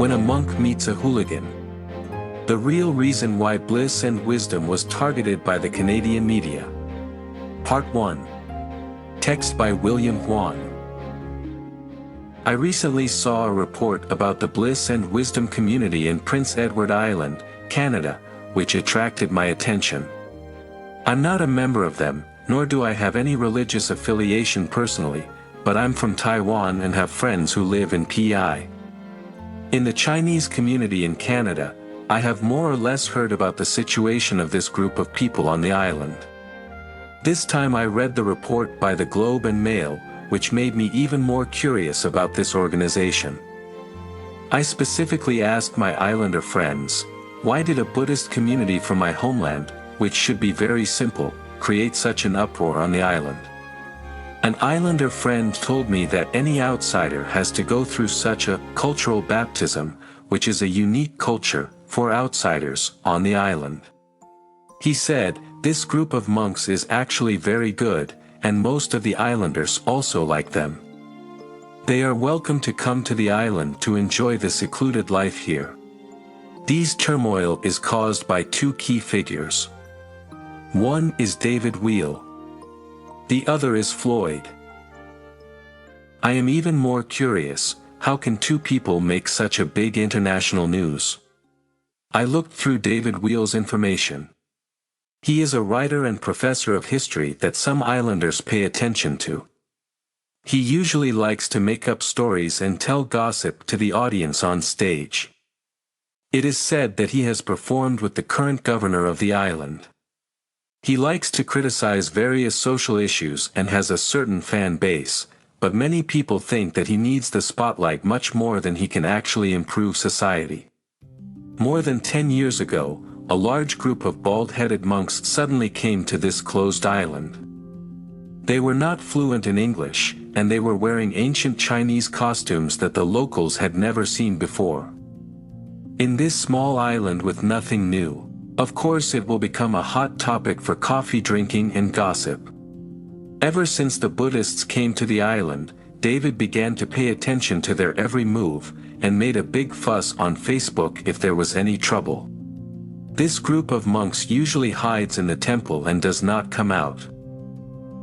When a monk meets a hooligan. The real reason why Bliss and Wisdom was targeted by the Canadian media. Part 1. Text by William Huang. I recently saw a report about the Bliss and Wisdom community in Prince Edward Island, Canada, which attracted my attention. I'm not a member of them, nor do I have any religious affiliation personally, but I'm from Taiwan and have friends who live in PI. In the Chinese community in Canada, I have more or less heard about the situation of this group of people on the island. This time I read the report by the Globe and Mail, which made me even more curious about this organization. I specifically asked my islander friends, why did a Buddhist community from my homeland, which should be very simple, create such an uproar on the island? An islander friend told me that any outsider has to go through such a cultural baptism, which is a unique culture for outsiders on the island. He said, this group of monks is actually very good, and most of the islanders also like them. They are welcome to come to the island to enjoy the secluded life here. This turmoil is caused by two key figures. One is David Wheel. The other is Floyd. I am even more curious, how can two people make such a big international news? I looked through David Wheel's information. He is a writer and professor of history that some islanders pay attention to. He usually likes to make up stories and tell gossip to the audience on stage. It is said that he has performed with the current governor of the island. He likes to criticize various social issues and has a certain fan base, but many people think that he needs the spotlight much more than he can actually improve society. More than 10 years ago, a large group of bald-headed monks suddenly came to this closed island. They were not fluent in English, and they were wearing ancient Chinese costumes that the locals had never seen before. In this small island with nothing new, of course it will become a hot topic for coffee drinking and gossip. Ever since the Buddhists came to the island, David began to pay attention to their every move, and made a big fuss on Facebook if there was any trouble. This group of monks usually hides in the temple and does not come out.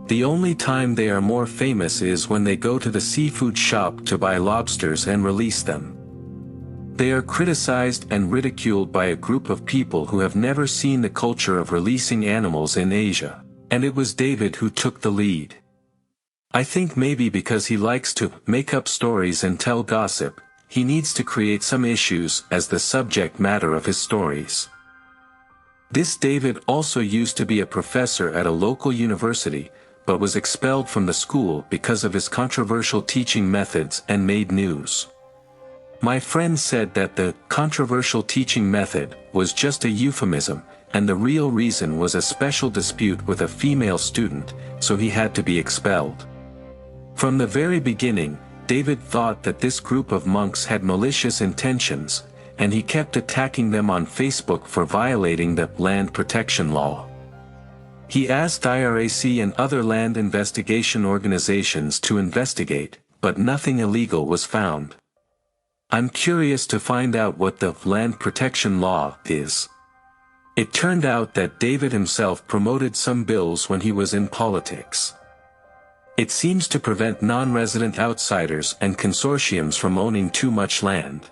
The only time they are more famous is when they go to the seafood shop to buy lobsters and release them. They are criticized and ridiculed by a group of people who have never seen the culture of releasing animals in Asia, and it was David who took the lead. I think maybe because he likes to make up stories and tell gossip, he needs to create some issues as the subject matter of his stories. This David also used to be a professor at a local university, but was expelled from the school because of his controversial teaching methods and made news. My friend said that the controversial teaching method was just a euphemism, and the real reason was a special dispute with a female student, so he had to be expelled. From the very beginning, David thought that this group of monks had malicious intentions, and he kept attacking them on Facebook for violating the land protection law. He asked IRAC and other land investigation organizations to investigate, but nothing illegal was found. I'm curious to find out what the land protection law is. It turned out that David himself promoted some bills when he was in politics. It seems to prevent non-resident outsiders and consortiums from owning too much land.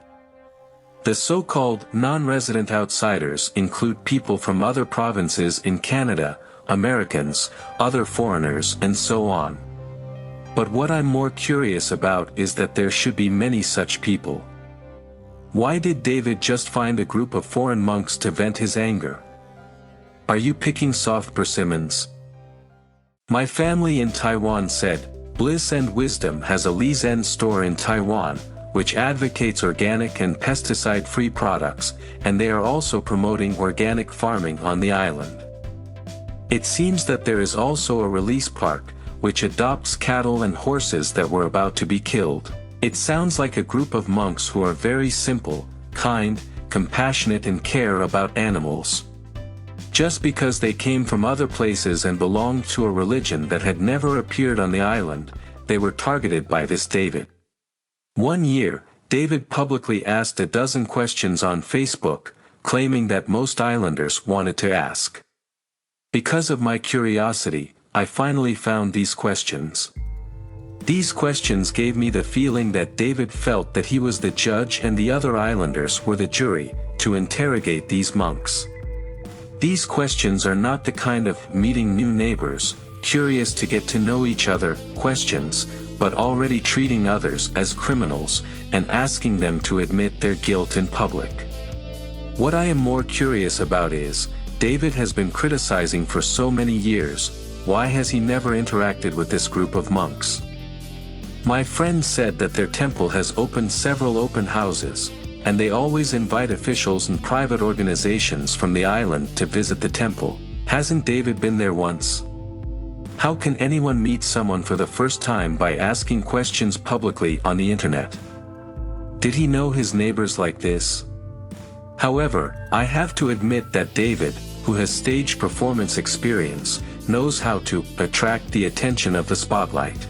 The so-called non-resident outsiders include people from other provinces in Canada, Americans, other foreigners, and so on. But what I'm more curious about is that there should be many such people. Why did David just find a group of foreign monks to vent his anger? Are you picking soft persimmons? My family in Taiwan said, Bliss and Wisdom has a Lizen store in Taiwan, which advocates organic and pesticide-free products, and they are also promoting organic farming on the island. It seems that there is also a release park, which adopts cattle and horses that were about to be killed. It sounds like a group of monks who are very simple, kind, compassionate and care about animals. Just because they came from other places and belonged to a religion that had never appeared on the island, they were targeted by this David. One year, David publicly asked a dozen questions on Facebook, claiming that most islanders wanted to ask. Because of my curiosity, I finally found these questions. These questions gave me the feeling that David felt that he was the judge and the other islanders were the jury, to interrogate these monks. These questions are not the kind of meeting new neighbors, curious to get to know each other questions, but already treating others as criminals, and asking them to admit their guilt in public. What I am more curious about is, David has been criticizing for so many years, why has he never interacted with this group of monks? My friend said that their temple has opened several open houses, and they always invite officials and private organizations from the island to visit the temple. Hasn't David been there once? How can anyone meet someone for the first time by asking questions publicly on the internet? Did he know his neighbors like this? However, I have to admit that David, who has stage performance experience, knows how to attract the attention of the spotlight.